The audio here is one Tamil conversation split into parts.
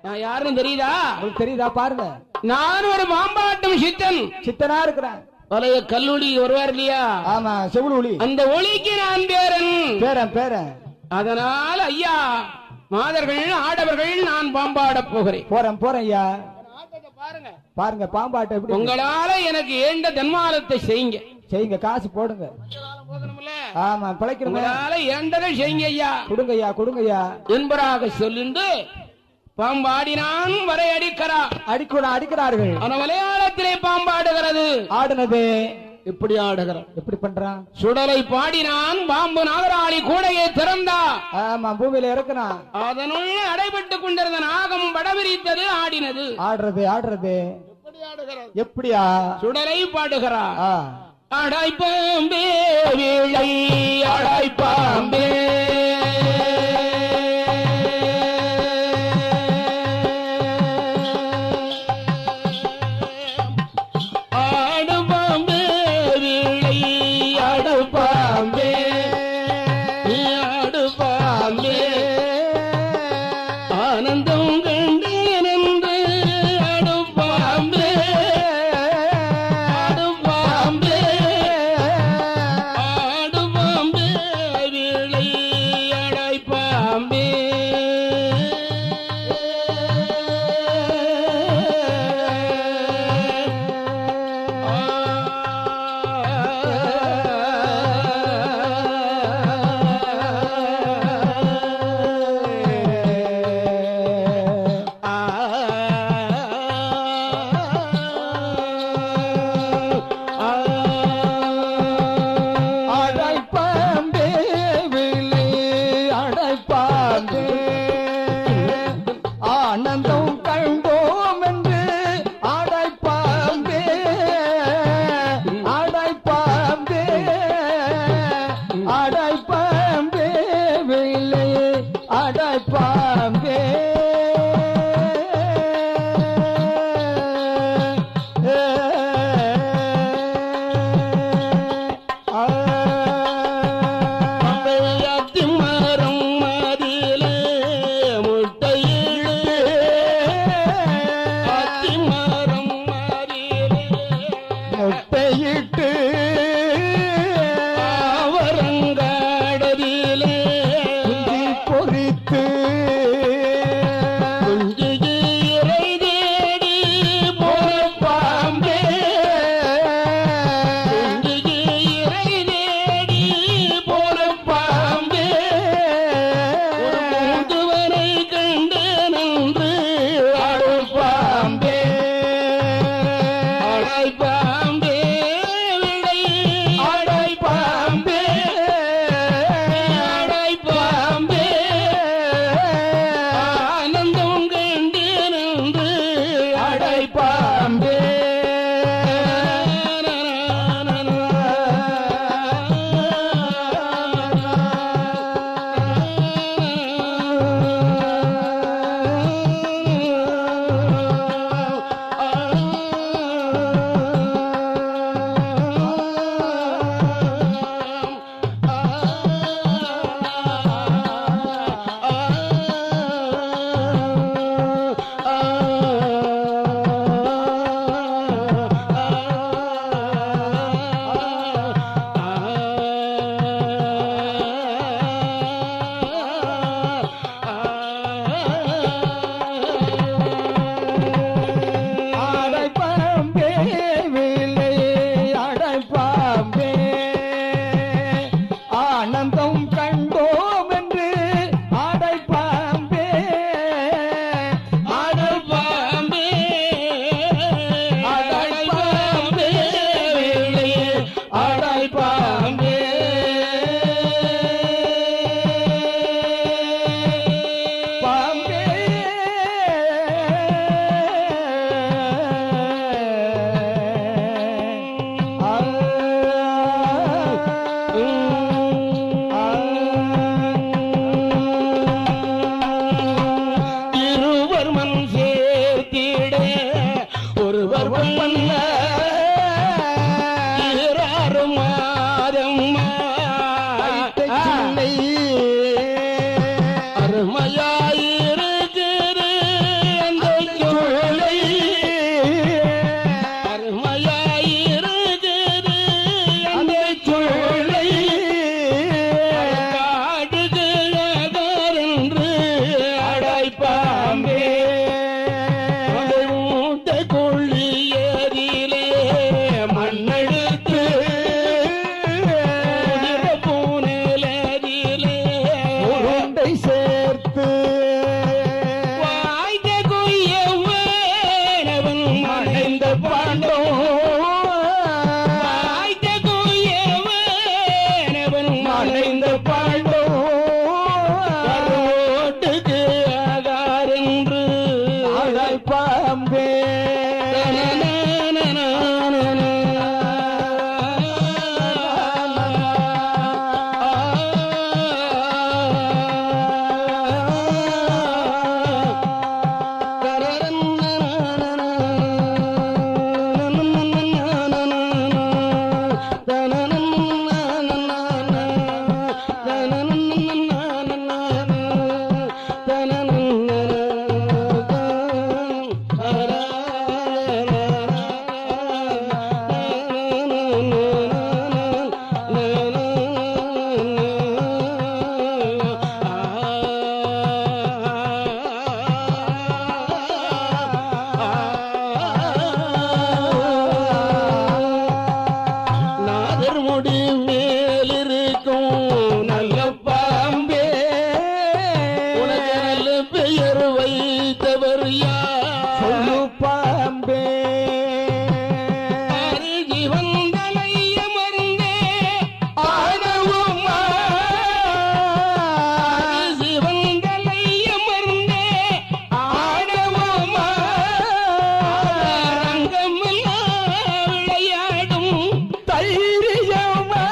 நான் யாருன்னு தெரியுதா? உங்களுக்கு தெரியுதா? பாருங்க, நான் ஒரு மாம்பாட்டம் சித்தனா இருக்கிறேன். பழைய கல்லூரி வருவார் இல்லையா? ஆமா, செவிலி ஒளி. அந்த ஒளிக்கு நான் பேரன். அதனால் ஐயா மாதர்கள் ஆடவர்கள் நான் பாம்பாட போகிறேன். போறேன் ஐயா. பாருங்க பாருங்க பாம்பாட்ட எப்படி. உங்களால எனக்கு ஏண்ட தன்மானத்தை செய்யுங்க, காசு போடுங்க. ஆமா, பிழைக்கணும். உங்களால ஏண்டதை செய்யுங்க ஐயா. கொடுங்க ஐயா என்பதாக சொல்லிண்டு பாம்பாடினான் வரை அடிக்கிறார்கள். ஆனா மலையாளத்திலே பாம்பாடுகிறது. ஆடுனது எப்படி ஆடுகிறான்? எப்படி பண்றான்? சுடலை பாடினான் பாம்பு நாகராளி கூடையை திறந்தா. ஆமா, பூமியில இறக்குறான். அதனுள்ள அடைபட்டுக் கொண்டிருந்த நாகம் வடவிரித்தது, ஆடினது. ஆடுறது எப்படி ஆடுகிறது? எப்படியா? சுடலை பாடுகிறான். அடைப்பாம்பே வீழை அடைப்பாம்பே பாம்பே மூட்டை கொள்ளியதிலே மண்ணெடுத்து பூனலதிலே உருண்டை சேர்த்து வாய்ந்த குயவனவன் மறைந்த பாண்டோ வாய்ந்த குயவனவன் மறைந்த பாண்டோ கரோட்டுக்கு ஆகாரென்று ஆடாய் பாம்பே நாதர்முடி மேலிருக்கும் நல்ல பாம்பே உனக்கு நல்ல பெயர் வைத்தவர் சொல்லு யார் பாம்பே அருகி வந்தலைய மருந்தே ஆனவுமா அருகி வந்தலைய மருந்தே ஆனவுமா ரங்கமெல்லாம் விளையாடும் தைரியமா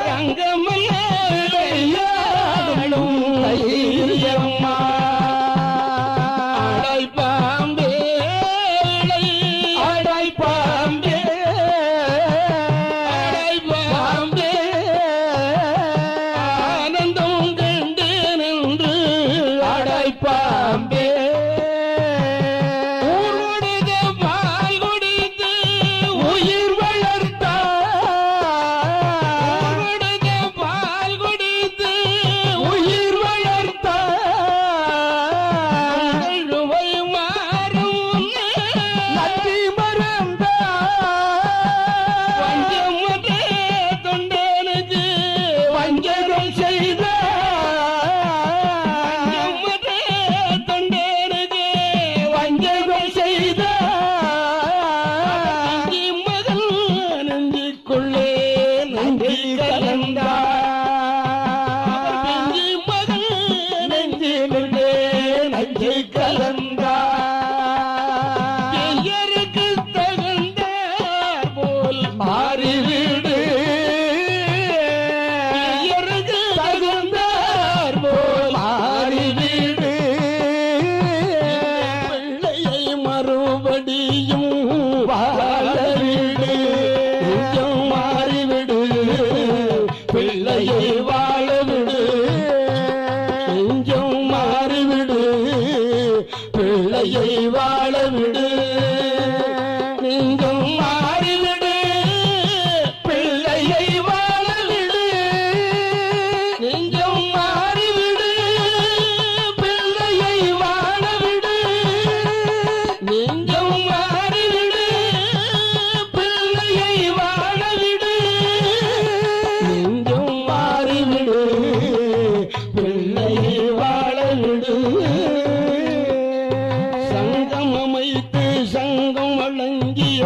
ரங்கமெல்லாம் விளையாடும் தைரியமா ஆடாய் பாம்பே ஆடாய் பாம்பே ஆடாய் பாம்பே ஆனந்தம் கண்டு நின்று ஆடாய் பாம்பே ஊருடைய பால் குடித்து உயிர் வளர்த்தார் ஊருடைய பால் குடித்து உயிர் வளர்த்தார் அழுவை மாறும் நன்றி மறந்தார் வஞ்சமற்ற தொண்டனுக்கு வஞ்சகம் செய்தார் வஞ்சமற்ற தொண்டனுக்கு வஞ்சகம் செய்தார் மகன் நெஞ்சுக்குள்ளே நன்றி கலந்தார் பிஞ்சு மகன் நெஞ்சிலே நஞ்சை கலந்தார் பெயருக்கு தகுந்தார் போல் மாறிவிடு பெயருக்கு தகுந்தார் போல் மாறிவிடு பிள்ளையை மறுபடியும் வாழவிடு கொஞ்சம் மாறிவிடு பிள்ளையை வாழவிடு கொஞ்சம் மாறிவிடு பிள்ளையை வாழவிடு நெஞ்சம் மாறிவிடு பிள்ளையை வாழவிடு நெஞ்சம் மாறிவிடு பிள்ளையை வாழவிடு நெஞ்சம் மாறிவிடு பிள்ளையை வாழவிடு நெஞ்சம் மாறிவிடு பிள்ளையை வாழவிடு சங்கம் அமைத்து சங்கம் வழங்கிய